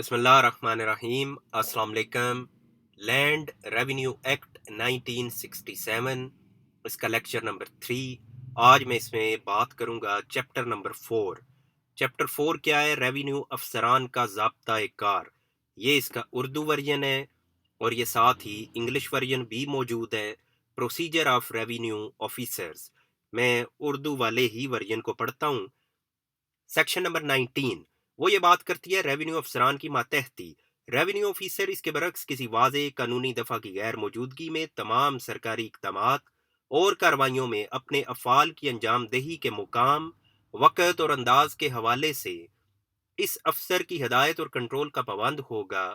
بسم اللہ الرحمن الرحیم۔ السلام علیکم۔ لینڈ ریونیو ایکٹ 1967، اس کا لیکچر نمبر 3۔ آج میں اس میں بات کروں گا چیپٹر نمبر 4۔ چیپٹر 4 کیا ہے؟ ریونیو افسران کا ضابطۂ کار۔ یہ اس کا اردو ورژن ہے اور یہ ساتھ ہی انگلش ورژن بھی موجود ہے، پروسیجر آف ریونیو آفیسرز۔ میں اردو والے ہی ورژن کو پڑھتا ہوں۔ سیکشن نمبر 19 وہ یہ بات کرتی ہے ریونیو افسران کی ماتحتی۔ ریونیو آفیسر اس کے برعکس کسی واضح قانونی دفعہ کی غیر موجودگی میں تمام سرکاری اقدامات اور کارروائیوں میں اپنے افعال کی انجام دہی کے مقام، وقت اور انداز کے حوالے سے اس افسر کی ہدایت اور کنٹرول کا پابند ہوگا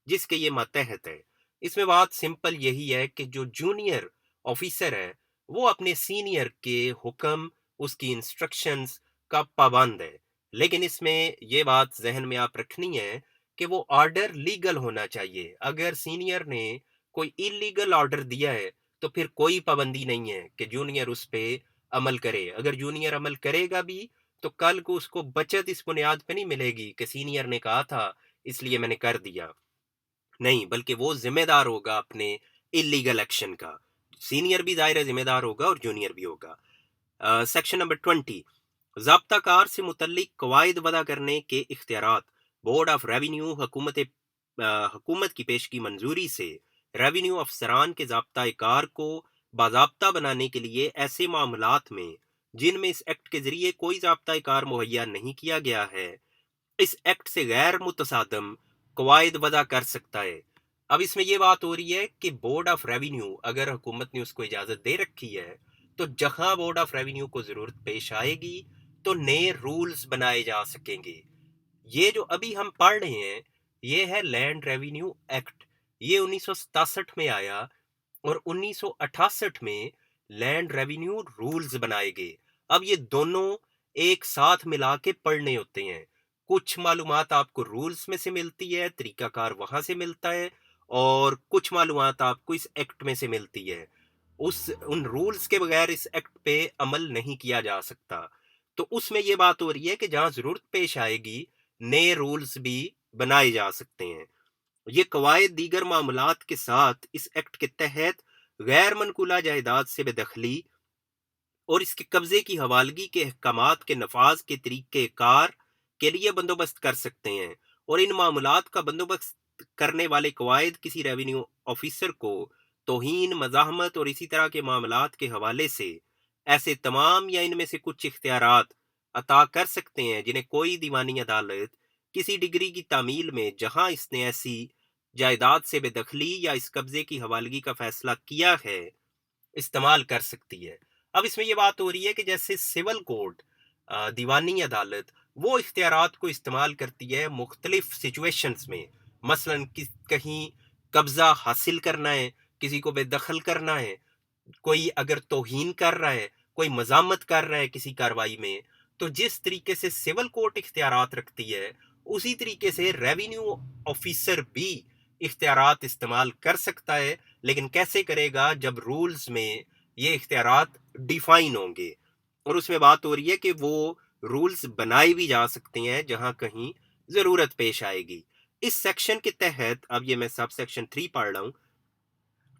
جس کے یہ ماتحت ہے۔ اس میں بات سمپل یہی ہے کہ جو جونیئر آفیسر ہے وہ اپنے سینئر کے حکم، اس کی انسٹرکشنز کا پابند ہے، لیکن اس میں یہ بات ذہن میں آپ رکھنی ہے کہ وہ آرڈر لیگل ہونا چاہیے۔ اگر سینئر نے کوئی انلیگل آرڈر دیا ہے تو پھر کوئی پابندی نہیں ہے کہ جونیئر اس پہ عمل کرے۔ اگر جونیئر عمل کرے گا بھی تو کل کو اس کو بچت اس بنیاد پہ نہیں ملے گی کہ سینئر نے کہا تھا اس لیے میں نے کر دیا، نہیں، بلکہ وہ ذمہ دار ہوگا اپنے انلیگل ایکشن کا۔ سینئر بھی ظاہر ذمہ دار ہوگا اور جونیئر بھی ہوگا۔ سیکشن نمبر 20 ضابطہ کار سے متعلق قواعد وضع کرنے کے اختیارات۔ بورڈ آف ریونیو حکومت کی پیشگی منظوری سے ریونیو افسران کے ضابطۂ کار کو باضابطہ بنانے کے لیے ایسے معاملات میں جن میں اس ایکٹ کے ذریعے کوئی ضابطۂ کار مہیا نہیں کیا گیا ہے، اس ایکٹ سے غیر متصادم قواعد وضع کر سکتا ہے۔ اب اس میں یہ بات ہو رہی ہے کہ بورڈ آف ریونیو اگر حکومت نے اس کو اجازت دے رکھی ہے تو جہاں بورڈ آف ریونیو کو ضرورت پیش آئے گی تو نئے رولز بنائے جا سکیں گے۔ یہ جو ابھی ہم پڑھ رہے ہیں یہ ہے لینڈ ریونیو ایکٹ۔ یہ 1967 میں آیا اور 1968 میں لینڈ ریونیو رولز بنائے گئے۔ اب یہ دونوں ایک ساتھ ملا کے پڑھنے ہوتے ہیں۔ کچھ معلومات آپ کو رولز میں سے ملتی ہے، طریقہ کار وہاں سے ملتا ہے، اور کچھ معلومات آپ کو اس ایکٹ میں سے ملتی ہے۔ ان رولز کے بغیر اس ایکٹ پہ عمل نہیں کیا جا سکتا۔ تو اس میں یہ بات ہو رہی ہے کہ جہاں ضرورت پیش آئے گی نئے رولز بھی بنائے جا سکتے ہیں۔ یہ قواعد دیگر معاملات کے ساتھ اس ایکٹ کے تحت غیر منقولہ جائیداد سے بے دخلی اور اس کے قبضے کی حوالگی کے احکامات کے نفاذ کے طریقہ کار کے لیے بندوبست کر سکتے ہیں، اور ان معاملات کا بندوبست کرنے والے قواعد کسی ریونیو آفیسر کو توہین، مزاحمت اور اسی طرح کے معاملات کے حوالے سے ایسے تمام یا ان میں سے کچھ اختیارات عطا کر سکتے ہیں جنہیں کوئی دیوانی عدالت کسی ڈگری کی تعمیل میں جہاں اس نے ایسی جائیداد سے بے دخلی یا اس قبضے کی حوالگی کا فیصلہ کیا ہے استعمال کر سکتی ہے۔ اب اس میں یہ بات ہو رہی ہے کہ جیسے سول کوڈ، دیوانی عدالت، وہ اختیارات کو استعمال کرتی ہے مختلف سچویشنز میں، مثلا کہیں قبضہ حاصل کرنا ہے، کسی کو بے دخل کرنا ہے، کوئی اگر توہین کر رہا ہے، کوئی مزاحمت کر رہا ہے کسی کاروائی میں، تو جس طریقے سے سول کورٹ اختیارات رکھتی ہے اسی طریقے سے ریونیو آفیسر بھی اختیارات استعمال کر سکتا ہے، لیکن کیسے کرے گا؟ جب رولز میں یہ اختیارات ڈیفائن ہوں گے، اور اس میں بات ہو رہی ہے کہ وہ رولز بنائے بھی جا سکتے ہیں جہاں کہیں ضرورت پیش آئے گی۔ اس سیکشن کے تحت، اب یہ میں سب سیکشن 3 پڑھ رہا ہوں،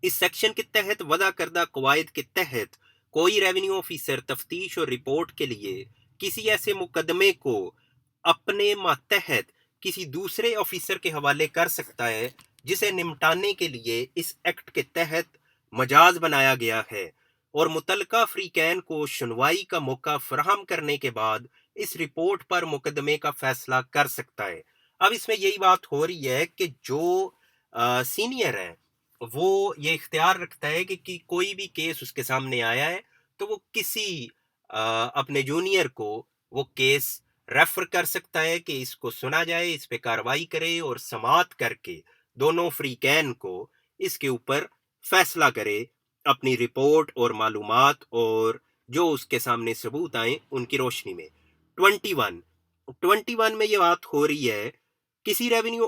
اس سیکشن کے تحت وضع کردہ قواعد کے تحت کوئی ریونیو آفیسر تفتیش اور رپورٹ کے لیے کسی ایسے مقدمے کو اپنے ماتحت کسی دوسرے آفیسر کے حوالے کر سکتا ہے جسے نمٹانے کے لیے اس ایکٹ کے تحت مجاز بنایا گیا ہے، اور متعلقہ فریقین کو سنوائی کا موقع فراہم کرنے کے بعد اس رپورٹ پر مقدمے کا فیصلہ کر سکتا ہے۔ اب اس میں یہی بات ہو رہی ہے کہ جو سینئر ہے وہ یہ اختیار رکھتا ہے کہ کوئی بھی کیس اس کے سامنے آیا ہے تو وہ کسی اپنے جونیئر کو وہ کیس ریفر کر سکتا ہے کہ اس کو سنا جائے، اس پہ کاروائی کرے اور سماعت کر کے دونوں فریقین کو اس کے اوپر فیصلہ کرے اپنی رپورٹ اور معلومات اور جو اس کے سامنے ثبوت آئیں ان کی روشنی میں۔ 21 میں یہ بات ہو رہی ہے کسی ریونیو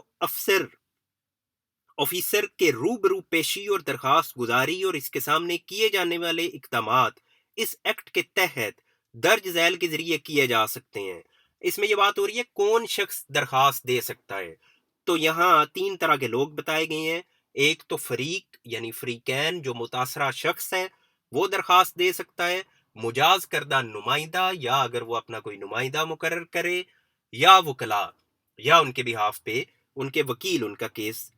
آفیسر کے روبرو پیشی اور درخواست گزاری اور اس کے سامنے کیے جانے والے اقدامات اس ایکٹ کے تحت درج ذیل کے ذریعے کیے جا سکتے ہیں۔ اس میں یہ بات ہو رہی ہے کون شخص درخواست دے سکتا ہے۔ تو یہاں 3 طرح کے لوگ بتائے گئے ہیں۔ ایک تو فریق یعنی فریقین جو متاثرہ شخص ہے وہ درخواست دے سکتا ہے، مجاز کردہ نمائندہ یا اگر وہ اپنا کوئی نمائندہ مقرر کرے، یا وکلاء یا ان کے بہاف پہ ان کے وکیل ان کا کیس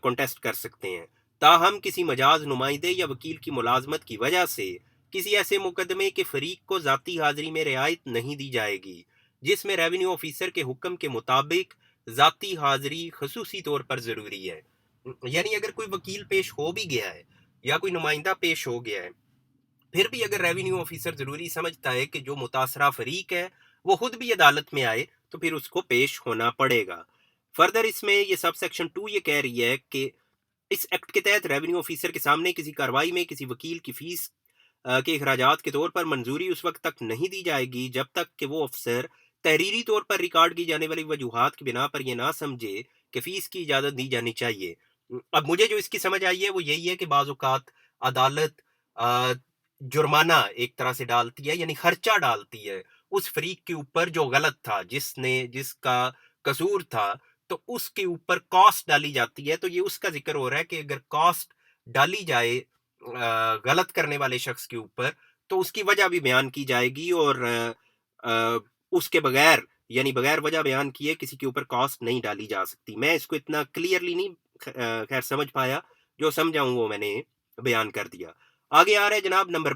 کنٹیسٹ کر سکتے ہیں۔ تاہم کسی مجاز نمائندے یا وکیل کی ملازمت کی وجہ سے کسی ایسے مقدمے کے فریق کو ذاتی حاضری میں رعایت نہیں دی جائے گی جس میں ریونیو آفیسر کے حکم کے مطابق ذاتی حاضری خصوصی طور پر ضروری ہے۔ یعنی اگر کوئی وکیل پیش ہو بھی گیا ہے یا کوئی نمائندہ پیش ہو گیا ہے، پھر بھی اگر ریونیو آفیسر ضروری سمجھتا ہے کہ جو متاثرہ فریق ہے وہ خود بھی عدالت میں آئے تو پھر اس کو پیش ہونا پڑے گا۔ فردر اس میں یہ سب سیکشن 2 یہ کہہ رہی ہے کہ اس ایکٹ کے تحت ریونیو آفیسر کے سامنے کسی کارروائی میں کسی وکیل کی فیس کے اخراجات کے طور پر منظوری اس وقت تک نہیں دی جائے گی جب تک کہ وہ افسر تحریری طور پر ریکارڈ کی جانے والی وجوہات کی بنا پر یہ نہ سمجھے کہ فیس کی اجازت دی جانی چاہیے۔ اب مجھے جو اس کی سمجھ آئی ہے وہ یہی ہے کہ بعض اوقات عدالت جرمانہ ایک طرح سے ڈالتی ہے، یعنی خرچہ ڈالتی ہے اس فریق کے اوپر جو غلط تھا، جس کا قصور تھا، تو اس کے اوپر کاسٹ ڈالی جاتی ہے۔ تو یہ اس کا ذکر ہو رہا ہے کہ اگر کاسٹ ڈالی جائے غلط کرنے والے شخص کے اوپر تو اس کی وجہ بھی بیان کی جائے گی، اور اس کے بغیر یعنی بغیر وجہ بیان کیے کسی کے اوپر کاسٹ نہیں ڈالی جا سکتی۔ میں اس کو اتنا کلیئرلی نہیں خیر سمجھ پایا، جو سمجھا ہوں وہ میں نے بیان کر دیا۔ آگے آ رہا ہے جناب نمبر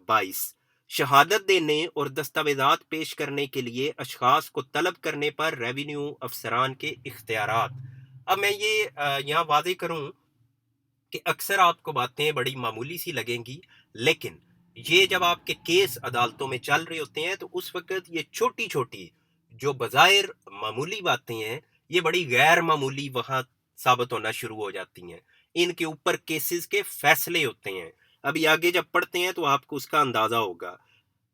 22، شہادت دینے اور دستاویزات پیش کرنے کے لیے اشخاص کو طلب کرنے پر ریونیو افسران کے اختیارات۔ اب میں یہ یہاں واضح کروں کہ اکثر آپ کو باتیں بڑی معمولی سی لگیں گی، لیکن یہ جب آپ کے کیس عدالتوں میں چل رہے ہوتے ہیں تو اس وقت یہ چھوٹی چھوٹی جو بظاہر معمولی باتیں ہیں یہ بڑی غیر معمولی وہاں ثابت ہونا شروع ہو جاتی ہیں۔ ان کے اوپر کیسز کے فیصلے ہوتے ہیں۔ ابھی آگے جب پڑھتے ہیں تو آپ کو اس کا اندازہ ہوگا۔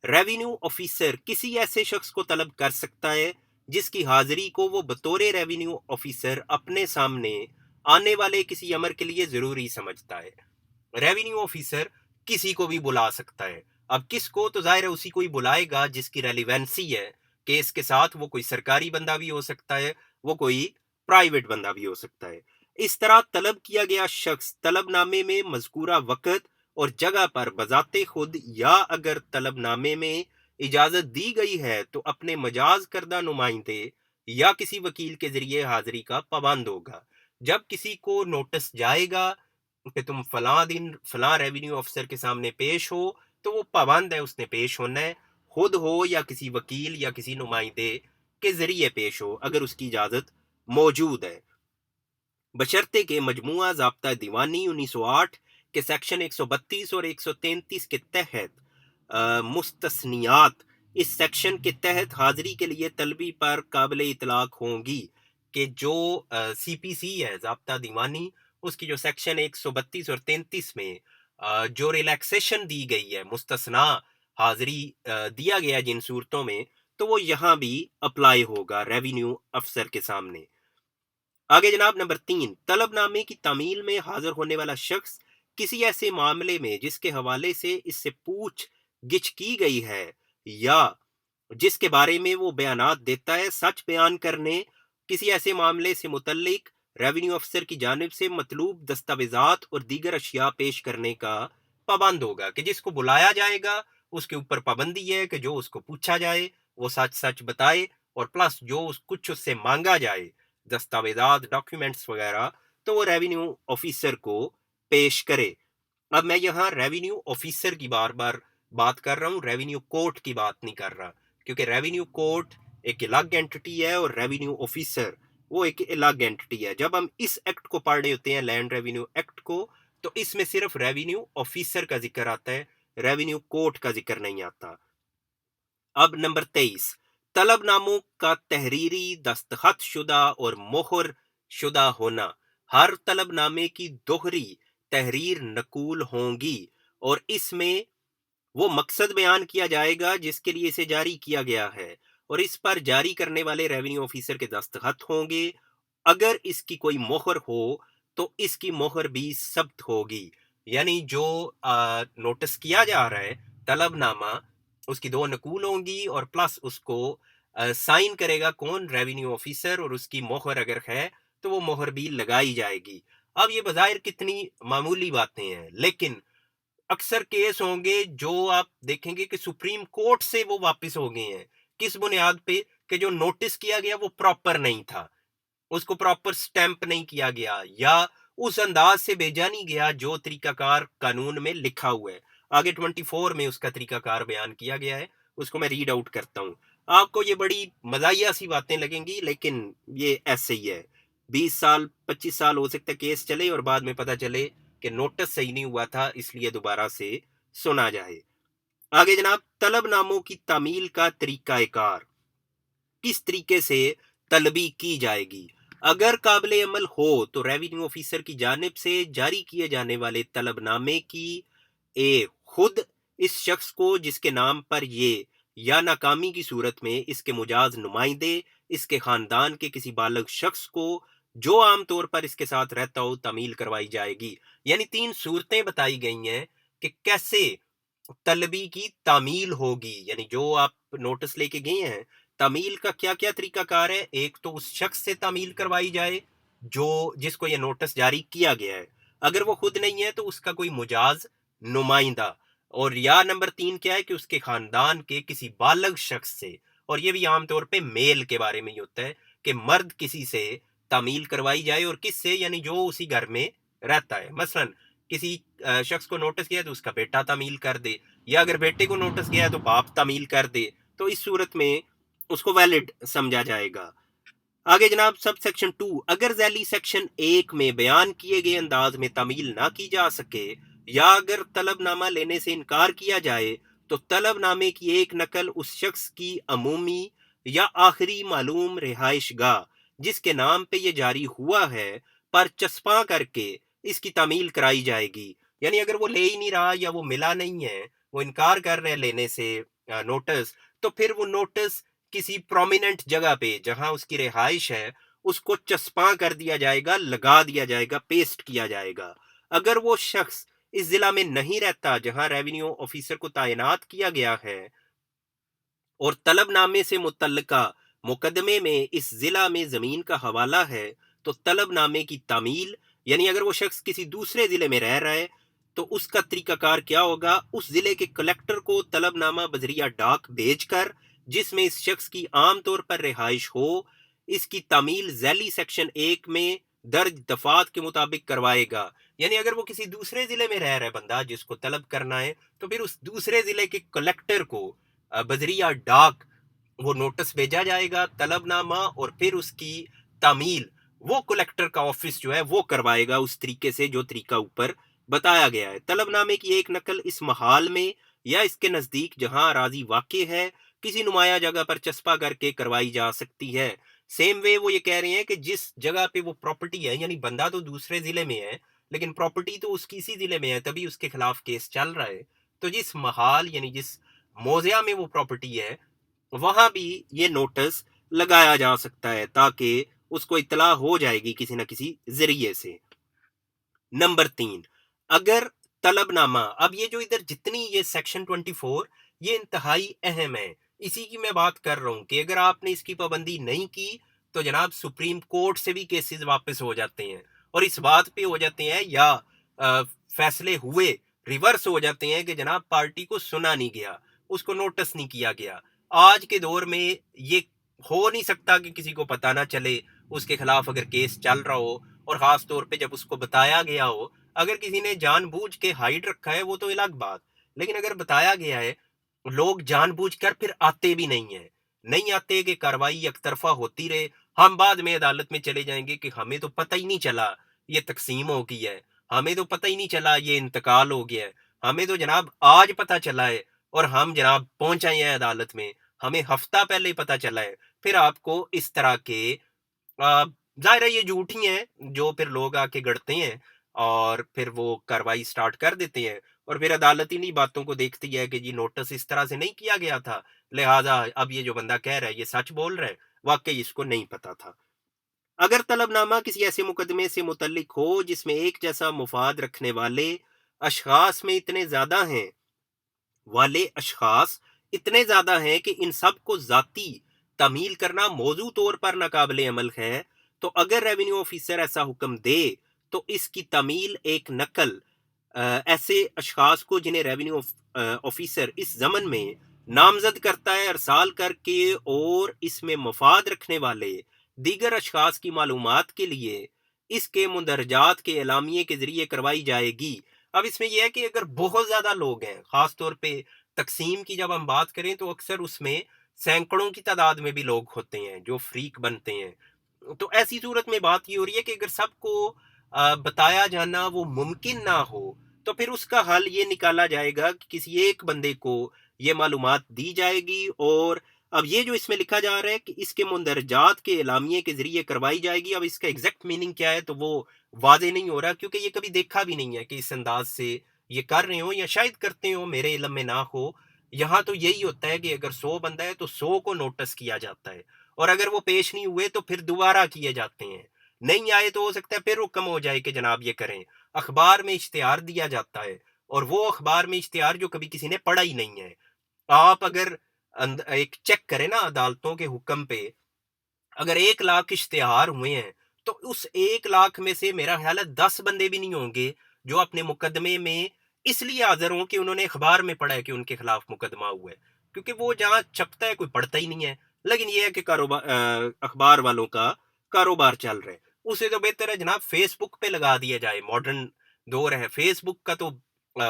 ریونیو آفیسر کسی ایسے شخص کو طلب کر سکتا ہے جس کی حاضری کو وہ بطور ریونیو آفیسر اپنے سامنے آنے والے کسی امر کے لیے ضروری سمجھتا ہے۔ ریونیو آفیسر کسی کو بھی بلا سکتا ہے۔ اب کس کو؟ تو ظاہر ہے اسی کو ہی بلائے گا جس کی ریلیونسی ہے کیس کے ساتھ۔ وہ کوئی سرکاری بندہ بھی ہو سکتا ہے، وہ کوئی پرائیویٹ بندہ بھی ہو سکتا ہے۔ اس طرح طلب کیا گیا شخص طلب نامے میں مذکورہ وقت اور جگہ پر بذات خود یا اگر طلب نامے میں اجازت دی گئی ہے تو اپنے مجاز کردہ نمائندے یا کسی وکیل کے ذریعے حاضری کا پابند ہوگا۔ جب کسی کو نوٹس جائے گا کہ تم فلاں دن فلاں ریونیو افسر کے سامنے پیش ہو تو وہ پابند ہے، اس نے پیش ہونا ہے، خود ہو یا کسی وکیل یا کسی نمائندے کے ذریعے پیش ہو اگر اس کی اجازت موجود ہے، بشرطے کہ مجموعہ ضابطہ دیوانی 1908 کے سیکشن 132 اور 133 کے تحت مستثنیات اس سیکشن کے تحت حاضری کے لیے طلبی پر قابل اطلاق ہوں گی کہ جو سی پی سی ہے ضابطہ دیوانی، اس کی جو سیکشن 132 اور 33 میں جو ریلیکسیشن دی گئی ہے، مستثنا حاضری دیا گیا جن صورتوں میں، تو وہ یہاں بھی اپلائی ہوگا ریونیو افسر کے سامنے۔ آگے جناب نمبر 3، طلب نامے کی تعمیل میں حاضر ہونے والا شخص کسی ایسے معاملے میں جس کے حوالے سے اس سے پوچھ گچھ کی گئی ہے یا جس کے بارے میں وہ بیانات دیتا ہے، سچ بیان کرنے، کسی ایسے معاملے سے متعلق ریونیو افسر کی جانب سے مطلوب دستاویزات اور دیگر اشیاء پیش کرنے کا پابند ہوگا۔ کہ جس کو بلایا جائے گا اس کے اوپر پابندی ہے کہ جو اس کو پوچھا جائے وہ سچ سچ بتائے، اور پلس جو کچھ اس سے مانگا جائے دستاویزات، ڈاکیومنٹس وغیرہ، تو وہ ریونیو آفیسر کو پیش کرے۔ اب میں یہاں ریونیو آفیسر کی بار بار بات کر رہا ہوں، ریونیو کورٹ کی بات نہیں کر رہا، کیونکہ ریونیو کورٹ ایک الگ اینٹی ہے اور ریونیو آفیسر وہ ایک الگ اینٹی ہے۔ جب ہم اس ایکٹ کو پڑھ رہے ہوتے ہیں، لینڈ ریونیو ایکٹ کو، تو اس میں صرف ریونیو آفیسر کا ذکر آتا ہے، ریونیو کورٹ کا ذکر نہیں آتا۔ اب نمبر 23، طلب ناموں کا تحریری دستخط شدہ اور مہر شدہ ہونا۔ ہر طلب نامے کی دوہری تحریر نقول ہوں گی اور اس میں وہ مقصد بیان کیا جائے گا جس کے لیے اسے جاری کیا گیا ہے، اور اس پر جاری کرنے والے ریونیو آفیسر کے دستخط ہوں گے۔ اگر اس کی کوئی مہر ہو تو اس کی مہر بھی ثبت ہوگی۔ یعنی جو نوٹس کیا جا رہا ہے طلب نامہ، اس کی 2 نقول ہوں گی اور پلس اس کو سائن کرے گا کون؟ ریونیو آفیسر، اور اس کی مہر اگر ہے تو وہ مہر بھی لگائی جائے گی۔ اب یہ بظاہر کتنی معمولی باتیں ہیں، لیکن اکثر کیس ہوں گے جو آپ دیکھیں گے کہ سپریم کورٹ سے وہ واپس ہو گئے ہیں۔ کس بنیاد پہ؟ کہ جو نوٹس کیا گیا وہ پراپر نہیں تھا، اس کو پراپر سٹیمپ نہیں کیا گیا، یا اس انداز سے بھیجا نہیں گیا جو طریقہ کار قانون میں لکھا ہوا ہے۔ آگے 24 میں اس کا طریقہ کار بیان کیا گیا ہے، اس کو میں ریڈ آؤٹ کرتا ہوں۔ آپ کو یہ بڑی مزاحیہ سی باتیں لگیں گی، لیکن یہ ایسے ہی ہے۔ 20 سال 25 سال ہو سکتا ہے کیس چلے اور بعد میں پتہ چلے کہ نوٹس صحیح نہیں ہوا تھا، اس لیے دوبارہ سے سنا جائے۔ آگے جناب، طلب ناموں کی تعمیل کا طریقہ کار، کس طریقے سے طلبی کی جائے گی؟ اگر قابل عمل ہو تو ریونیو آفیسر کی جانب سے جاری کیے جانے والے طلب نامے کی خود اس شخص کو جس کے نام پر یہ، یا ناکامی کی صورت میں اس کے مجاز نمائندے، اس کے خاندان کے کسی بالغ شخص کو جو عام طور پر اس کے ساتھ رہتا ہو، تعمیل کروائی جائے گی۔ یعنی 3 صورتیں بتائی گئی ہیں کہ کیسے طلبی کی تعمیل ہوگی، یعنی جو آپ نوٹس لے کے گئے ہیں، تعمیل کا کیا کیا طریقہ کار ہے؟ ایک تو اس شخص سے تعمیل کروائی جائے جو جس کو یہ نوٹس جاری کیا گیا ہے، اگر وہ خود نہیں ہے تو اس کا کوئی مجاز نمائندہ، اور یا نمبر 3 کیا ہے کہ اس کے خاندان کے کسی بالغ شخص سے، اور یہ بھی عام طور پہ میل کے بارے میں ہی ہوتا ہے کہ مرد کسی سے تعمیل کروائی جائے، اور کس سے؟ یعنی جو اسی گھر میں رہتا ہے۔ مثلا کسی شخص کو نوٹس گیا تو اس کا بیٹا تعمیل کر دے، یا اگر بیٹے کو نوٹس گیا تو باپ تعمیل کر دے، تو اس صورت میں اس کو ویلڈ سمجھا جائے گا۔ آگے جناب، سب سیکشن 2، اگر ذیلی سیکشن 1 میں بیان کیے گئے انداز میں تعمیل نہ کی جا سکے، یا اگر طلب نامہ لینے سے انکار کیا جائے تو طلب نامے کی ایک نقل اس شخص کی عمومی یا آخری معلوم رہائش گاہ جس کے نام پہ یہ جاری ہوا ہے پر چسپاں کر کے اس کی تعمیل کرائی جائے گی۔ یعنی اگر وہ لے ہی نہیں رہا یا وہ ملا نہیں ہے، وہ انکار کر رہے لینے سے نوٹس، تو پھر وہ نوٹس کسی پرومیننٹ جگہ پہ جہاں اس کی رہائش ہے اس کو چسپاں کر دیا جائے گا، لگا دیا جائے گا، پیسٹ کیا جائے گا۔ اگر وہ شخص اس ضلع میں نہیں رہتا جہاں ریونیو آفیسر کو تعینات کیا گیا ہے، اور طلب نامے سے متعلقہ مقدمے میں اس ضلع میں زمین کا حوالہ ہے، تو طلب نامے کی تعمیل، یعنی اگر وہ شخص کسی دوسرے ضلع میں رہ رہا ہے تو اس کا طریقہ کار کیا ہوگا؟ اس ضلع کے کلیکٹر کو طلب نامہ بذریعہ ڈاک بھیج کر جس میں اس شخص کی عام طور پر رہائش ہو، اس کی تعمیل ذیلی سیکشن 1 میں درج دفعات کے مطابق کروائے گا۔ یعنی اگر وہ کسی دوسرے ضلع میں رہ رہا بندہ جس کو طلب کرنا ہے، تو پھر اس دوسرے ضلع کے کلیکٹر کو بذریعہ ڈاک وہ نوٹس بھیجا جائے گا، طلب نامہ، اور پھر اس کی تعمیل وہ کلیکٹر کا آفس جو ہے وہ کروائے گا اس طریقے سے جو طریقہ اوپر بتایا گیا ہے۔ طلب نامے کی ایک نقل اس محال میں یا اس کے نزدیک جہاں اراضی واقع ہے کسی نمایاں جگہ پر چسپا کر کے کروائی جا سکتی ہے۔ سیم وے وہ یہ کہہ رہے ہیں کہ جس جگہ پہ وہ پراپرٹی ہے، یعنی بندہ تو دوسرے ضلع میں ہے لیکن پراپرٹی تو اس کی اسی ضلع میں ہے، تبھی اس کے خلاف کیس چل رہا ہے، تو جس محال یعنی جس موضع میں وہ پراپرٹی ہے وہاں بھی یہ نوٹس لگایا جا سکتا ہے تاکہ اس کو اطلاع ہو جائے گی کسی نہ کسی ذریعے سے۔ نمبر 3، اگر طلب نامہ، اب یہ جو ادھر جتنی یہ سیکشن 24 یہ انتہائی اہم ہے، اسی کی میں بات کر رہا ہوں کہ اگر آپ نے اس کی پابندی نہیں کی تو جناب سپریم کورٹ سے بھی کیسز واپس ہو جاتے ہیں، اور اس بات پہ ہو جاتے ہیں یا فیصلے ہوئے ریورس ہو جاتے ہیں کہ جناب پارٹی کو سنا نہیں گیا، اس کو نوٹس نہیں کیا گیا۔ آج کے دور میں یہ ہو نہیں سکتا کہ کسی کو پتہ نہ چلے اس کے خلاف اگر کیس چل رہا ہو، اور خاص طور پہ جب اس کو بتایا گیا ہو۔ اگر کسی نے جان بوجھ کے ہائیڈ رکھا ہے وہ تو الگ بات، لیکن اگر بتایا گیا ہے، لوگ جان بوجھ کر پھر آتے بھی نہیں آتے کہ کاروائی یک طرفہ ہوتی رہے، ہم بعد میں عدالت میں چلے جائیں گے کہ ہمیں تو پتہ ہی نہیں چلا یہ تقسیم ہو گئی ہے، ہمیں تو پتہ ہی نہیں چلا یہ انتقال ہو گیا ہے، ہمیں تو جناب آج پتہ چلا ہے، اور ہم جناب پہنچ آئے ہیں عدالت میں، ہمیں ہفتہ پہلے ہی پتہ چلا ہے۔ پھر آپ کو اس طرح کے ظاہر ہے یہ جھوٹی ہیں جو پھر لوگ آ کے گڑتے ہیں اور پھر وہ کاروائی سٹارٹ کر دیتے ہیں، اور پھر عدالت انہی باتوں کو دیکھتی ہے کہ جی نوٹس اس طرح سے نہیں کیا گیا تھا، لہٰذا اب یہ جو بندہ کہہ رہا ہے یہ سچ بول رہا ہے، واقعی اس کو نہیں پتا تھا۔ اگر طلب نامہ کسی ایسے مقدمے سے متعلق ہو جس میں ایک جیسا مفاد رکھنے والے اشخاص اتنے زیادہ ہیں کہ ان سب کو ذاتی تعمیل کرنا موضوع طور پر ناقابل عمل ہے، تو اگر ریونیو آفیسر ایسا حکم دے تو اس کی تعمیل ایک نقل ایسے اشخاص کو جنہیں ریونیو آفیسر اس ضمن میں نامزد کرتا ہے ارسال کر کے اور اس میں مفاد رکھنے والے دیگر اشخاص کی معلومات کے لیے اس کے مندرجات کے اعلامیے کے ذریعے کروائی جائے گی۔ اب اس میں یہ ہے کہ اگر بہت زیادہ لوگ ہیں، خاص طور پہ تقسیم کی جب ہم بات کریں تو اکثر اس میں سینکڑوں کی تعداد میں بھی لوگ ہوتے ہیں جو فریق بنتے ہیں، تو ایسی صورت میں بات یہ ہو رہی ہے کہ اگر سب کو بتایا جانا وہ ممکن نہ ہو تو پھر اس کا حل یہ نکالا جائے گا کہ کسی ایک بندے کو یہ معلومات دی جائے گی، اور اب یہ جو اس میں لکھا جا رہا ہے کہ اس کے مندرجات کے اعلامیے کے ذریعے کروائی جائے گی، اب اس کا ایگزیکٹ میننگ کیا ہے تو وہ واضح نہیں ہو رہا، کیونکہ یہ کبھی دیکھا بھی نہیں ہے کہ اس انداز سے یہ کر رہے ہوں، یا شاید کرتے ہوں، میرے علم میں نہ ہو۔ یہاں تو یہی ہوتا ہے کہ اگر 100 بندہ ہے تو 100 کو نوٹس کیا جاتا ہے، اور اگر وہ پیش نہیں ہوئے تو پھر دوبارہ کیے جاتے ہیں، نہیں آئے تو ہو سکتا ہے پھر حکم ہو جائے کہ جناب یہ کریں۔ اخبار میں اشتہار دیا جاتا ہے، اور وہ اخبار میں اشتہار جو کبھی کسی نے پڑھا ہی نہیں ہے، آپ اگر ایک چیک کریں نا عدالتوں کے حکم پہ، اگر 1 لاکھ اشتہار ہوئے ہیں تو اس 1 لاکھ میں سے میرا خیال ہے 10 بندے بھی نہیں ہوں گے جو اپنے مقدمے میں اس لیے حاضر ہوں کہ انہوں نے اخبار میں پڑھا ہے کہ ان کے خلاف مقدمہ ہوا ہے، کیونکہ وہ جہاں چھپتا ہے کوئی پڑھتا ہی نہیں ہے۔ لیکن یہ ہے کہ اخبار والوں کا کاروبار چل رہا ہے، اسے تو بہتر ہے جناب فیس بک پہ لگا دیا جائے، ماڈرن دور ہے، فیس بک کا تو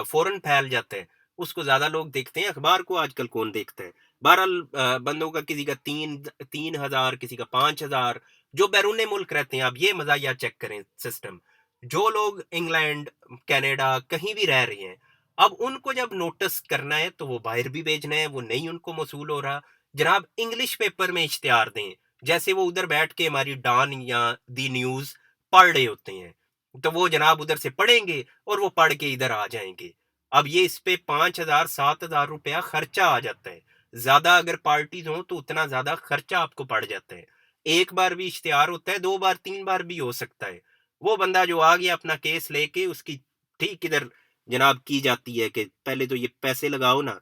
فوراً پھیل جاتا ہے، اس کو زیادہ لوگ دیکھتے ہیں، اخبار کو آج کل کون دیکھتا ہے؟ بہرحال بندوں کا کسی کا 3,000 کسی کا 5,000 جو بیرون ملک رہتے ہیں، آپ یہ مزاحیہ چیک کریں سسٹم، جو لوگ انگلینڈ کینیڈا کہیں بھی رہ رہے ہیں، اب ان کو جب نوٹس کرنا ہے تو وہ باہر بھی بھیجنا ہے، وہ نہیں ان کو موصول ہو رہا، جناب انگلش پیپر میں اشتہار دیں، جیسے وہ ادھر بیٹھ کے ہماری ڈان یا دی نیوز پڑھ رہے ہوتے ہیں، تو وہ جناب ادھر سے پڑھیں گے اور وہ پڑھ کے ادھر آ جائیں گے۔ اب یہ اس پہ 5,000 7,000 روپیہ خرچہ آ جاتا ہے، زیادہ اگر پارٹیز ہوں تو اتنا زیادہ خرچہ آپ کو پڑ جاتا ہے، ایک بار بھی اشتہار ہوتا ہے، 2 بار 3 بار بھی ہو سکتا ہے، وہ بندہ جو آ گیا اپنا کیس لے کے اس کی ٹھیک ادھر جناب کی جاتی ہے کہ پہلے تو یہ پیسے لگاؤ نا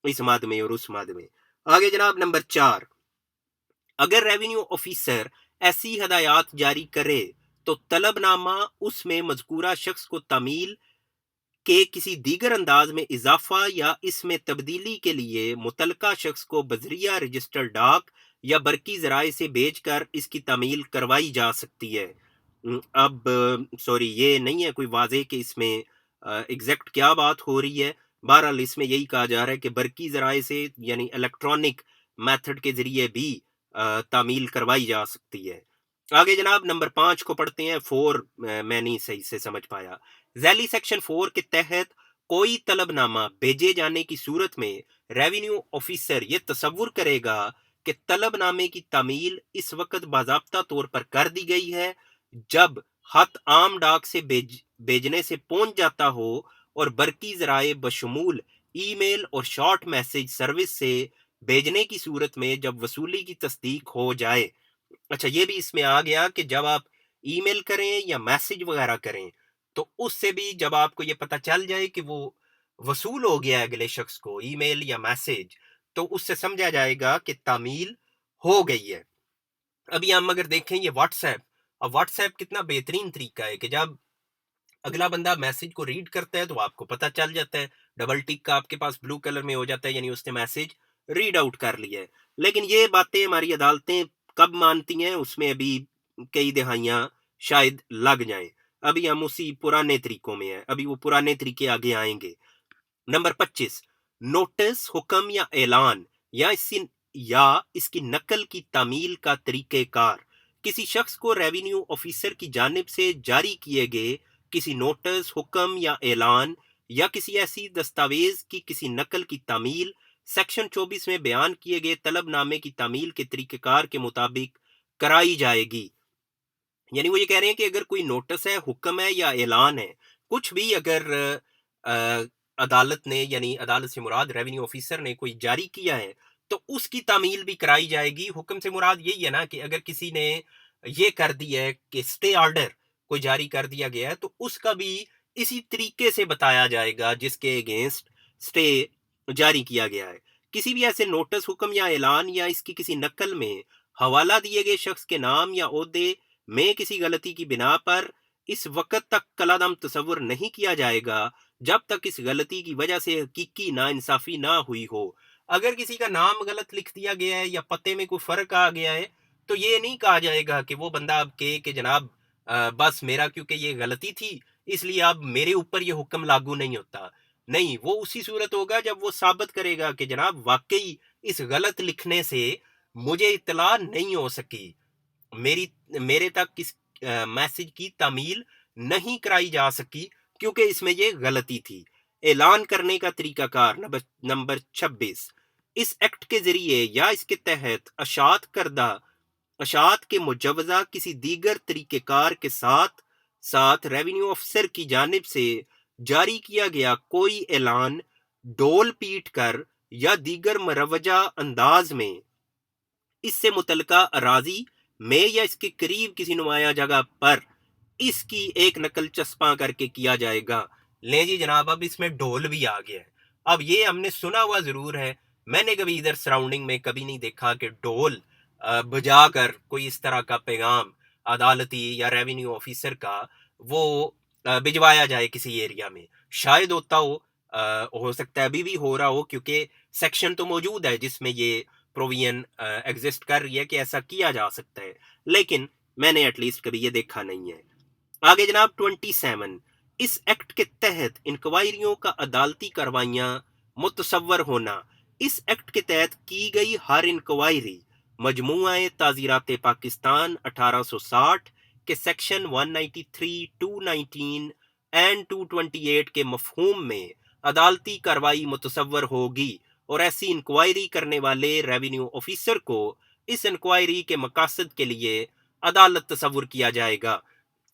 اس ماد میں اور اس ماد میں۔ آگے جناب نمبر 4، اگر ریونیو آفیسر ایسی ہدایات جاری کرے تو طلب نامہ اس میں مذکورہ شخص کو تعمیل کہ کسی دیگر انداز میں اضافہ یا اس میں تبدیلی کے لیے متعلقہ شخص کو بذریعہ رجسٹر ڈاک یا برقی ذرائع سے بھیج کر اس کی تعمیل کروائی جا سکتی ہے۔ اب سوری یہ نہیں ہے کوئی واضح کہ اس میں ایگزیکٹ کیا بات ہو رہی ہے، بہرحال اس میں یہی کہا جا رہا ہے کہ برقی ذرائع سے یعنی الیکٹرانک میتھڈ کے ذریعے بھی تعمیل کروائی جا سکتی ہے۔ آگے جناب نمبر 5 کو پڑھتے ہیں، 4 میں نہیں صحیح سے سمجھ پایا۔ ذیلی سیکشن 4 کے تحت کوئی طلب نامہ بھیجے جانے کی صورت میں ریونیو آفیسر یہ تصور کرے گا کہ طلب نامے کی تعمیل اس وقت باضابطہ طور پر کر دی گئی ہے جب خط عام ڈاک سے بھیجنے سے پہنچ جاتا ہو اور برقی ذرائع بشمول ای میل اور شارٹ میسج سروس سے بھیجنے کی صورت میں جب وصولی کی تصدیق ہو جائے۔ اچھا یہ بھی اس میں آ گیا کہ جب آپ ای میل کریں یا میسج وغیرہ کریں تو اس سے بھی جب آپ کو یہ پتہ چل جائے کہ وہ وصول ہو گیا ہے اگلے شخص کو ای میل یا میسج، تو اس سے سمجھا جائے گا کہ تعمیل ہو گئی ہے۔ ابھی ہم اگر دیکھیں یہ واٹس ایپ، اب واٹس ایپ کتنا بہترین طریقہ ہے کہ جب اگلا بندہ میسج کو ریڈ کرتا ہے تو آپ کو پتہ چل جاتا ہے، ڈبل ٹک کا آپ کے پاس بلو کلر میں ہو جاتا ہے، یعنی اس نے میسج ریڈ آؤٹ کر لیا ہے۔ لیکن یہ باتیں ہماری عدالتیں کب مانتی ہیں اس میں ابھی کئی دہائیاں شاید لگ جائیں، ابھی ہم اسی پرانے طریقوں میں ہیں، ابھی وہ پرانے طریقے آگے آئیں گے۔ نمبر 25، نوٹس، حکم یا اعلان یا اس کی نقل کی تعمیل کا طریقہ کار۔ کسی شخص کو ریونیو آفیسر کی جانب سے جاری کیے گئے کسی نوٹس، حکم یا اعلان یا کسی ایسی دستاویز کی کسی نقل کی تعمیل سیکشن 24 میں بیان کیے گئے طلب نامے کی تعمیل کے طریقہ کار کے مطابق کرائی جائے گی۔ یعنی وہ یہ کہہ رہے ہیں کہ اگر کوئی نوٹس ہے، حکم ہے یا اعلان ہے، کچھ بھی اگر عدالت نے یعنی عدالت سے مراد ریونیو آفیسر نے کوئی جاری کیا ہے تو اس کی تعمیل بھی کرائی جائے گی۔ حکم سے مراد یہی ہے نا کہ اگر کسی نے یہ کر دیا ہے کہ سٹے آرڈر کوئی جاری کر دیا گیا ہے تو اس کا بھی اسی طریقے سے بتایا جائے گا جس کے اگینسٹ سٹے جاری کیا گیا ہے۔ کسی بھی ایسے نوٹس، حکم یا اعلان یا اس کی کسی نقل میں حوالہ دیے گئے شخص کے نام یا عہدے میں کسی غلطی کی بنا پر اس وقت تک کالعدم تصور نہیں کیا جائے گا جب تک اس غلطی کی وجہ سے حقیقی ناانصافی نہ ہوئی ہو۔ اگر کسی کا نام غلط لکھ دیا گیا ہے یا پتے میں کوئی فرق آ گیا ہے تو یہ نہیں کہا جائے گا کہ وہ بندہ اب کہے کہ جناب بس میرا کیونکہ یہ غلطی تھی اس لیے اب میرے اوپر یہ حکم لاگو نہیں ہوتا۔ نہیں، وہ اسی صورت ہوگا جب وہ ثابت کرے گا کہ جناب واقعی اس غلط لکھنے سے مجھے اطلاع نہیں ہو سکی، میرے تک اس میسج کی تعمیل نہیں کرائی جا سکی کیونکہ اس میں یہ غلطی تھی۔ اعلان کرنے کا طریقہ کار نمبر 26، اس ایکٹ کے ذریعے یا اس کے تحت اشاعت کے مجوزہ کسی دیگر طریقہ کار کے ساتھ ریونیو افسر کی جانب سے جاری کیا گیا کوئی اعلان ڈول پیٹ کر یا دیگر مروجہ انداز میں اس سے متعلقہ اراضی میں یا اس کے قریب کسی نمایاں جگہ پر اس کی ایک نقل چسپاں کر کے کیا جائے گا۔ لیں جی جناب، اب اس میں ڈول بھی آ گیا ہے۔ اب یہ ہم نے سنا ہوا ضرور ہے، میں نے کبھی ادھر سراؤنڈنگ میں کبھی نہیں دیکھا کہ ڈول بجا کر کوئی اس طرح کا پیغام عدالتی یا ریونیو آفیسر کا وہ بھجوایا جائے کسی ایریا میں۔ شاید ہوتا ہو سکتا ہے ابھی بھی ہو رہا ہو، کیونکہ سیکشن تو موجود ہے جس میں یہ پروویژن ایگزسٹ کر رہی ہے کہ ایسا کیا جا سکتا ہے، لیکن میں نے ایٹ لیسٹ کبھی یہ دیکھا نہیں ہے۔ آگے جناب 27، اس ایکٹ کے تحت انکوائریوں کا عدالتی کاروائیاں متصور ہونا۔ اس ایکٹ کے تحت کی گئی ہر انکوائری مجموعہ تعزیرات پاکستان 1860 کے سیکشن 193، 219 اینڈ 228 کے مفہوم میں عدالتی کارروائی متصور ہوگی، اور ایسی انکوائری کرنے والے ریونیو آفیسر کو اس انکوائری کے مقاصد کے لیے عدالت تصور کیا جائے گا۔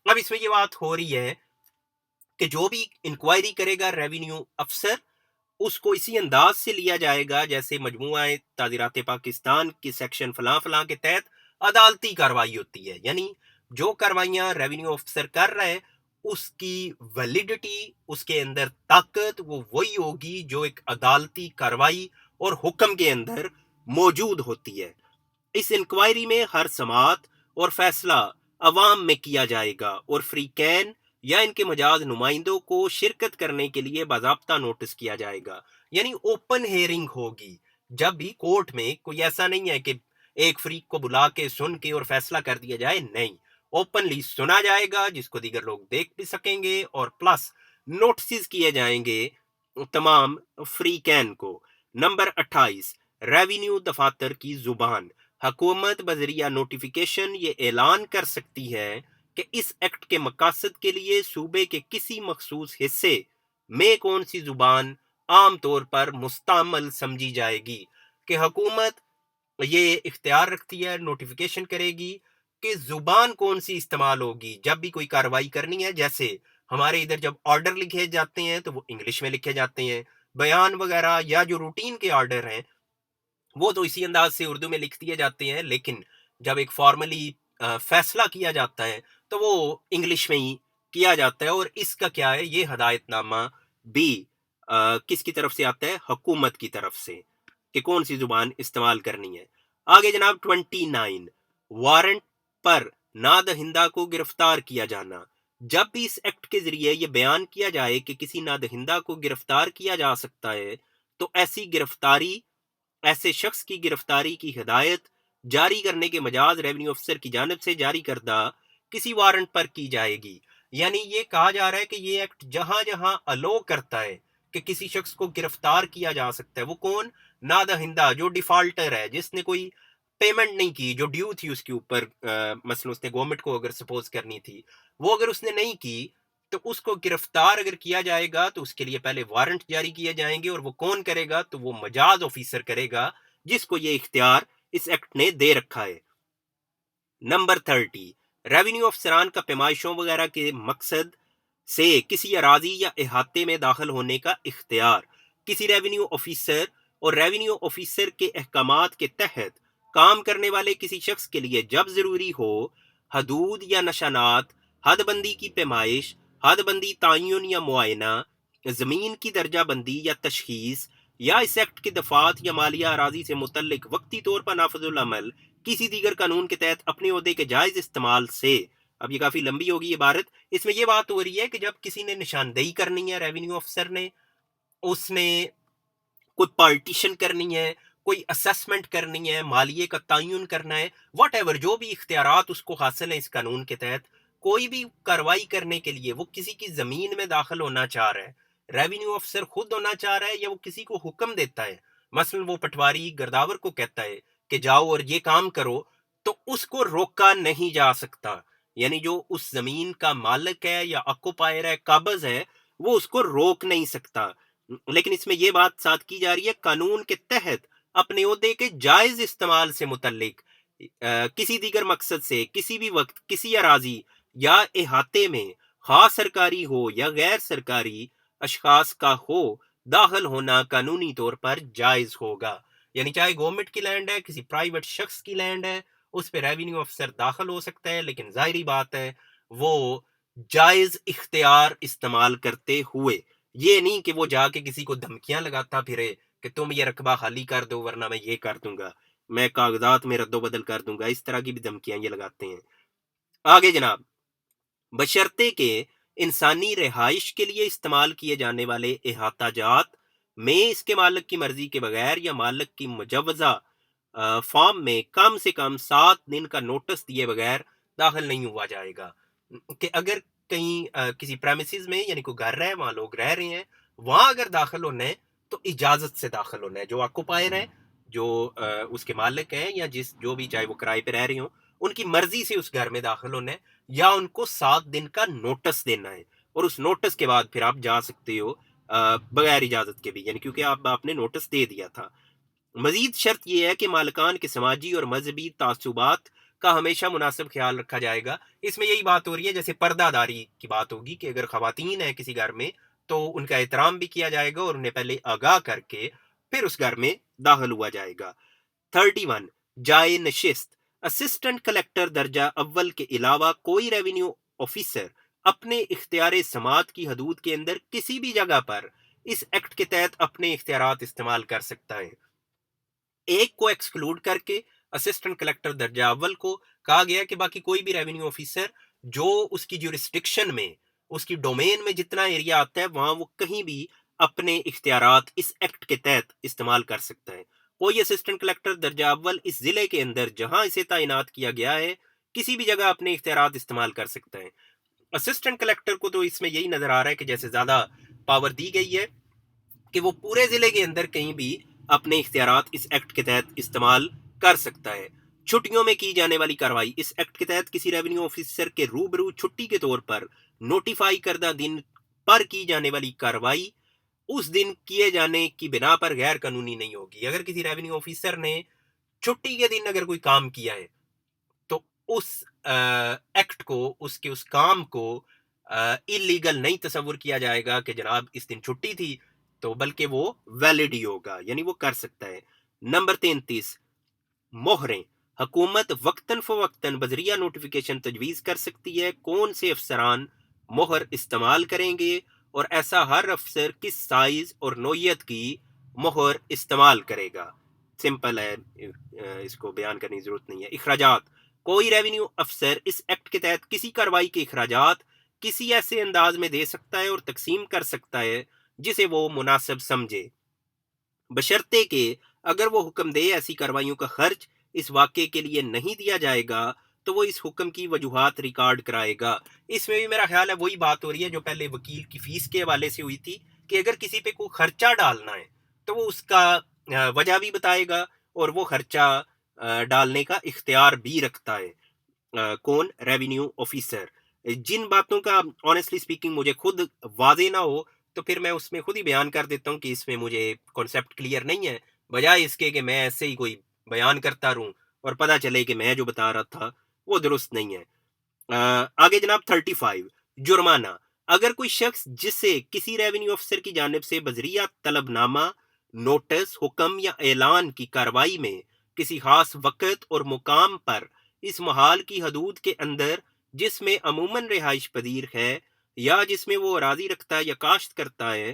اب اس میں یہ بات ہو رہی ہے کہ جو بھی انکوائری کرے گا ریونیو افسر، اس کو اسی انداز سے لیا جائے گا جیسے مجموعہ تعزیرات پاکستان کے سیکشن فلاں فلاں کے تحت عدالتی کارروائی ہوتی ہے، یعنی جو کاروائیاں ریونیو افسر کر رہا ہے اس کی ویلیڈیٹی، اس کے اندر طاقت وہ وہی ہوگی جو ایک عدالتی کارروائی اور حکم کے اندر موجود ہوتی ہے۔ اس انکوائری میں ہر سماعت اور فیصلہ عوام میں کیا جائے گا، اور فریقین یا ان کے مجاز نمائندوں کو شرکت کرنے کے لیے باضابطہ نوٹس کیا جائے گا، یعنی اوپن ہیئرنگ ہوگی۔ جب بھی کورٹ میں کوئی ایسا نہیں ہے کہ ایک فریق کو بلا کے سن کے اور فیصلہ کر دیا جائے، نہیں، اوپنلی سنا جائے گا جس کو دیگر لوگ دیکھ بھی سکیں گے، اور پلس نوٹسز کیے جائیں گے تمام فریقین کو۔ نمبر 28، ریونیو دفاتر کی زبان۔ حکومت بذریعہ نوٹیفیکیشن یہ اعلان کر سکتی ہے کہ اس ایکٹ کے مقاصد کے لیے صوبے کے کسی مخصوص حصے میں کون سی زبان عام طور پر مستعمل سمجھی جائے گی، کہ حکومت یہ اختیار رکھتی ہے، نوٹیفیکیشن کرے گی کہ زبان کون سی استعمال ہوگی جب بھی کوئی کارروائی کرنی ہے۔ جیسے ہمارے ادھر جب آرڈر لکھے جاتے ہیں تو وہ انگلش میں لکھے جاتے ہیں، بیان وغیرہ یا جو روٹین کے آرڈر ہیں وہ تو اسی انداز سے اردو میں لکھ دیے جاتے ہیں، لیکن جب ایک فارملی فیصلہ کیا جاتا ہے تو وہ انگلش میں ہی کیا جاتا ہے، اور اس کا کیا ہے، یہ ہدایت نامہ بھی کس کی طرف سے آتا ہے؟ حکومت کی طرف سے، کہ کون سی زبان استعمال کرنی ہے۔ آگے جناب 29، وارنٹ پر نادہندہ کو گرفتار کیا جانا۔ جب بھی اس ایکٹ کے ذریعے یہ بیان کیا جائے کہ کسی نادہندہ کو گرفتار کیا جا سکتا ہے تو ایسے شخص کی گرفتاری کی ہدایت جاری کرنے کے مجاز ریونیو افسر کی جانب سے جاری کردہ کسی وارنٹ پر کی جائے گی۔ یعنی یہ کہا جا رہا ہے کہ یہ ایکٹ جہاں جہاں الو کرتا ہے کہ کسی شخص کو گرفتار کیا جا سکتا ہے، وہ کون؟ نادہندہ، جو ڈیفالٹر ہے، جس نے کوئی پیمنٹ نہیں کی، جو ڈیو تھی اس کے اوپر، مثلا اس نے گورنمنٹ کو اگر سپوز کرنی تھی، وہ اگر اس نے نہیں کی تو اس کو گرفتار اگر کیا جائے گا تو اس کے لیے پہلے وارنٹ جاری کیے جائیں گے، اور وہ کون کرے گا؟ تو وہ مجاز آفیسر کرے گا جس کو یہ اختیار اس ایکٹ نے دے رکھا ہے۔ نمبر 30، ریونیو افسران کا پیمائشوں وغیرہ کے مقصد سے کسی اراضی یا احاطے میں داخل ہونے کا اختیار کسی ریونیو آفیسر اور ریونیو آفیسر کے احکامات کے تحت کام کرنے والے کسی شخص کے لیے جب ضروری ہو، حدود یا نشانات، حد بندی کی پیمائش، حد بندی تعین یا معائنہ، زمین کی درجہ بندی یا تشخیص، یا اس ایکٹ کے دفعات یا مالیہ اراضی سے متعلق وقتی طور پر نافذ العمل کسی دیگر قانون کے تحت اپنے عہدے کے جائز استعمال سے. اب یہ کافی لمبی ہوگی عبارت. اس میں یہ بات ہو رہی ہے کہ جب کسی نے نشاندہی کرنی ہے ریونیو افسر نے، اس نے کوئی پارٹیشن کرنی ہے، کوئی اسیسمنٹ کرنی ہے، مالیے کا تعین کرنا ہے، واٹ ایور جو بھی اختیارات اس کو حاصل ہیں اس قانون کے تحت، کوئی بھی کارروائی کرنے کے لیے وہ کسی کی زمین میں داخل ہونا چاہ رہا ہے، ریونیو افسر خود ہونا چاہ رہا ہے یا وہ کسی کو حکم دیتا ہے، مثلا وہ پٹواری گرداور کو کہتا ہے کہ جاؤ اور یہ کام کرو، تو اس کو روکا نہیں جا سکتا. یعنی جو اس زمین کا مالک ہے یا آکوپائر ہے، قابض ہے، وہ اس کو روک نہیں سکتا. لیکن اس میں یہ بات ساتھ کی جا رہی ہے قانون کے تحت اپنے عہدے کے جائز استعمال سے متعلق کسی دیگر مقصد سے کسی بھی وقت کسی اراضی یا احاطے میں خاص سرکاری ہو یا غیر سرکاری اشخاص کا ہو داخل ہونا قانونی طور پر جائز ہوگا. یعنی چاہے گورنمنٹ کی لینڈ ہے، کسی پرائیویٹ شخص کی لینڈ ہے، اس پہ ریونیو افسر داخل ہو سکتا ہے، لیکن ظاہری بات ہے وہ جائز اختیار استعمال کرتے ہوئے. یہ نہیں کہ وہ جا کے کسی کو دھمکیاں لگاتا پھرے کہ تم یہ رقبہ خالی کر دو ورنہ میں یہ کر دوں گا، میں کاغذات میں رد و بدل کر دوں گا. اس طرح کی بھی دھمکیاں یہ لگاتے ہیں. آگے جناب، بشرطے کے انسانی رہائش کے لیے استعمال کیے جانے والے احاطہ جات میں اس کے مالک کی مرضی کے بغیر یا مالک کی مجوزہ فارم میں کم سے کم 7 دن کا نوٹس دیے بغیر داخل نہیں ہوا جائے گا. کہ اگر کہیں کسی پریمیسز میں یعنی کوئی گھر ہے وہاں لوگ رہ رہے ہیں، وہاں اگر داخل ہونا ہے تو اجازت سے داخل ہونا ہے. جو آکوپائر ہے، جو اس کے مالک ہیں یا جو بھی چاہے وہ کرائے پہ رہ رہے ہوں، ان کی مرضی سے اس گھر میں داخل ہونا ہے یا ان کو 7 دن کا نوٹس دینا ہے. اور اس نوٹس کے بعد پھر آپ جا سکتے ہو بغیر اجازت کے بھی، یعنی کیونکہ آپ نے نوٹس دے دیا تھا. مزید شرط یہ ہے کہ مالکان کے سماجی اور مذہبی تعصبات کا ہمیشہ مناسب خیال رکھا جائے گا. اس میں یہی بات ہو رہی ہے جیسے پردہ داری کی بات ہوگی کہ اگر خواتین ہیں کسی گھر میں تو ان کا احترام بھی کیا جائے گا اور انہیں پہلے آگاہ کر کے پھر اس گھر میں داخل ہوا جائے گا. 31 جائے نشست. اسسٹنٹ کلیکٹر درجہ اول کے علاوہ کوئی ریونیو آفیسر اپنے اختیار سماعت کی حدود کے اندر کسی بھی جگہ پر اس ایکٹ کے تحت اپنے اختیارات استعمال کر سکتا ہے. ایک کو ایکسکلوڈ کر کے اسسٹنٹ کلیکٹر درجہ اول کو کہا گیا کہ باقی کوئی بھی ریونیو آفیسر جو اس کی جورسڈکشن میں، اس کی ڈومین میں جتنا ایریا آتا ہے وہاں وہ کہیں بھی اپنے اختیارات اس ایکٹ کے تحت استعمال کر سکتا ہے. کوئی اسسٹنٹ کلیکٹر درجہ اول اس ضلع کے اندر جہاں اسے تعینات کیا گیا ہے کسی بھی جگہ اپنے اختیارات استعمال کر سکتا ہے. اسسٹنٹ کلیکٹر کو تو اس میں یہی نظر آ رہا ہے کہ جیسے زیادہ پاور دی گئی ہے کہ وہ پورے ضلع کے اندر کہیں بھی اپنے اختیارات اس ایکٹ کے تحت استعمال کر سکتا ہے. چھٹیوں میں کی جانے والی کارروائی. اس ایکٹ کے تحت کسی ریونیو آفیسر کے روبرو چھٹی کے طور پر نوٹیفائی کردہ دن پر کی جانے والی کارروائی اس دن کیے جانے کی بنا پر غیر قانونی نہیں ہوگی. اگر کسی ریونیو آفیسر نے چھٹی کے دن اگر کوئی کام کیا ہے تو اس ایکٹ کو، اس کے اس کام کو اللیگل نہیں تصور کیا جائے گا کہ جناب اس دن چھٹی تھی، تو بلکہ وہ ویلڈ ہی ہوگا، یعنی وہ کر سکتا ہے. نمبر 33 مہریں. حکومت وقتاً فوقتاً بذریعہ نوٹیفیکیشن تجویز کر سکتی ہے کون سے افسران مہر استعمال کریں گے اور ایسا ہر افسر کس سائز اور نوعیت کی مہر استعمال کرے گا. سمپل ہے، اس کو بیان کرنے کی ضرورت نہیں ہے. اخراجات. کوئی ریونیو افسر اس ایکٹ کے تحت کسی کارروائی کے اخراجات کسی ایسے انداز میں دے سکتا ہے اور تقسیم کر سکتا ہے جسے وہ مناسب سمجھے، بشرطے کہ اگر وہ حکم دے ایسی کارروائیوں کا خرچ اس واقعے کے لیے نہیں دیا جائے گا تو وہ اس حکم کی وجوہات ریکارڈ کرائے گا. اس میں بھی میرا خیال ہے وہی بات ہو رہی ہے جو پہلے وکیل کی فیس کے حوالے سے ہوئی تھی کہ اگر کسی پہ کوئی خرچہ ڈالنا ہے تو وہ اس کا وجہ بھی بتائے گا اور وہ خرچہ ڈالنے کا اختیار بھی رکھتا ہے. کون؟ Revenue officer. جن باتوں کا آنیسٹلی سپیکنگ مجھے خود واضح نہ ہو تو پھر میں اس میں خود ہی بیان کر دیتا ہوں کہ اس میں مجھے کانسیپٹ کلیئر نہیں ہے، بجائے اس کے کہ میں ایسے ہی کوئی بیان کرتا رہوں اور پتہ چلے کہ میں جو بتا رہا تھا وہ درست نہیں ہے. آگے جناب 35 جرمانہ. اگر کوئی شخص جسے کسی ریونیو افسر کی جانب سے بذریعہ طلب نامہ، نوٹس، حکم یا اعلان کی کارروائی میں کسی خاص وقت اور مقام پر اس محال کی حدود کے اندر جس میں عموماً رہائش پذیر ہے یا جس میں وہ اراضی رکھتا ہے یا کاشت کرتا ہے